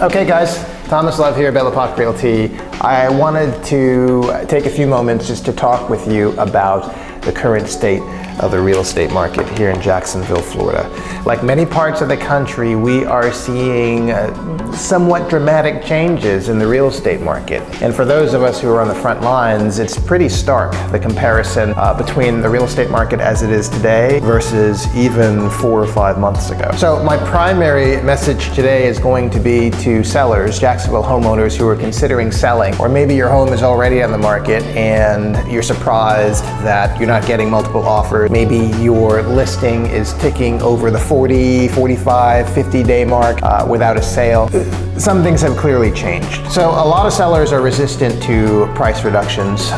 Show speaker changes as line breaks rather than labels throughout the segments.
Okay guys, Thomas Love here, Belle Epoque Realty. I wanted to take a few moments just to talk with you about the current state of the real estate market here in Jacksonville, Florida. Like many parts of the country, we are seeing somewhat dramatic changes in the real estate market. And for those of us who are on the front lines, it's pretty stark, the comparison between the real estate market as it is today versus even 4 or 5 months ago. So my primary message today is going to be to sellers, Jacksonville homeowners who are considering selling, or maybe your home is already on the market and you're surprised that you're not getting multiple offers. Maybe your listing is ticking over the 40, 45, 50-day mark without a sale. Some things have clearly changed. So a lot of sellers are resistant to price reductions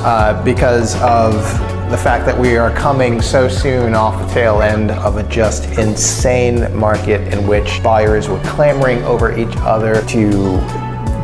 because of the fact that we are coming so soon off the tail end of a just insane market in which buyers were clamoring over each other to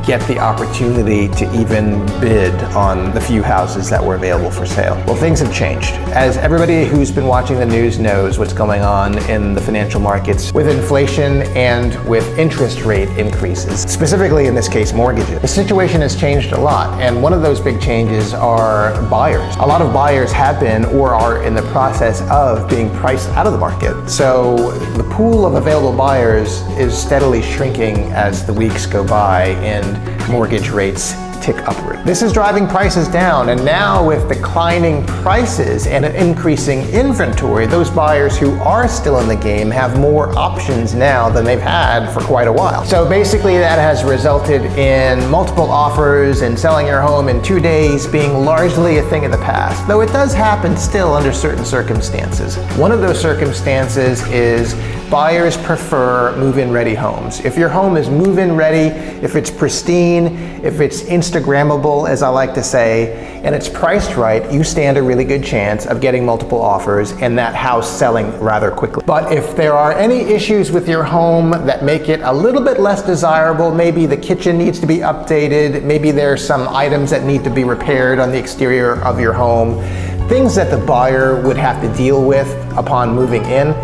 get the opportunity to even bid on the few houses that were available for sale. Well, things have changed. As everybody who's been watching the news knows what's going on in the financial markets with inflation and with interest rate increases, specifically in this case, mortgages. The situation has changed a lot, and one of those big changes are buyers. A lot of buyers have been or are in the process of being priced out of the market. So the pool of available buyers is steadily shrinking as the weeks go by and mortgage rates tick upward. This is driving prices down, and now with declining prices and an increasing inventory, those buyers who are still in the game have more options now than they've had for quite a while. So basically that has resulted in multiple offers and selling your home in 2 days being largely a thing of the past, though it does happen still under certain circumstances. One of those circumstances is buyers prefer move-in ready homes. If your home is move-in ready, if it's pristine, if it's Instagrammable, as I like to say, and it's priced right, you stand a really good chance of getting multiple offers and that house selling rather quickly. But if there are any issues with your home that make it a little bit less desirable, maybe the kitchen needs to be updated, maybe there's some items that need to be repaired on the exterior of your home, things that the buyer would have to deal with upon moving in,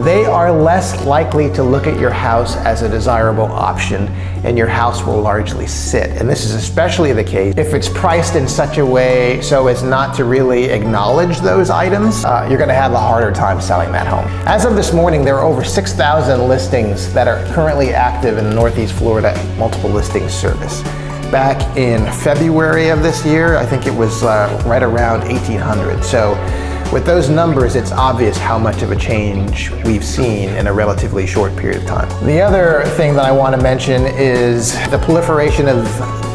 they are less likely to look at your house as a desirable option, and your house will largely sit. And this is especially the case if it's priced in such a way so as not to really acknowledge those items. You're gonna have a harder time selling that home. As of this morning, there are over 6,000 listings that are currently active in the Northeast Florida multiple listing service. Back in February of this year, I think it was right around 1,800. So with those numbers, it's obvious how much of a change we've seen in a relatively short period of time. The other thing that I want to mention is the proliferation of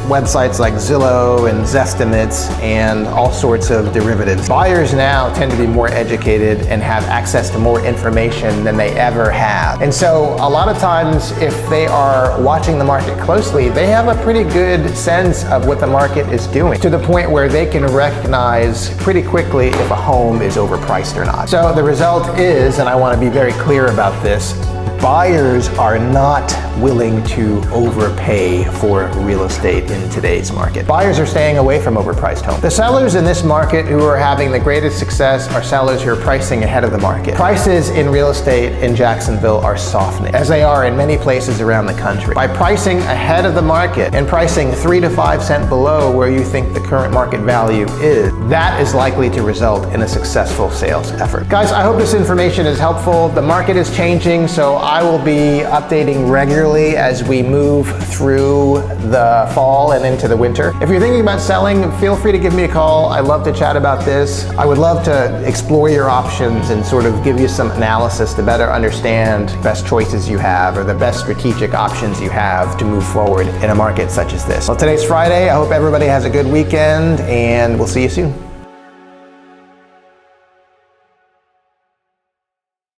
websites like Zillow and Zestimates and all sorts of derivatives. Buyers now tend to be more educated and have access to more information than they ever have. And so a lot of times if they are watching the market closely, they have a pretty good sense of what the market is doing, to the point where they can recognize pretty quickly if a home is overpriced or not. So the result is, and I want to be very clear about this, buyers are not willing to overpay for real estate in today's market. Buyers are staying away from overpriced homes. The sellers in this market who are having the greatest success are sellers who are pricing ahead of the market. Prices in real estate in Jacksonville are softening, as they are in many places around the country. By pricing ahead of the market and pricing 3 to 5 cents below where you think the current market value is, that is likely to result in a successful sales effort. Guys, I hope this information is helpful. The market is changing, so I will be updating regularly as we move through the fall and into the winter. If you're thinking about selling, feel free to give me a call. I love to chat about this. I would love to explore your options and sort of give you some analysis to better understand the best choices you have or the best strategic options you have to move forward in a market such as this. Well, today's Friday. I hope everybody has a good weekend, and we'll see you soon.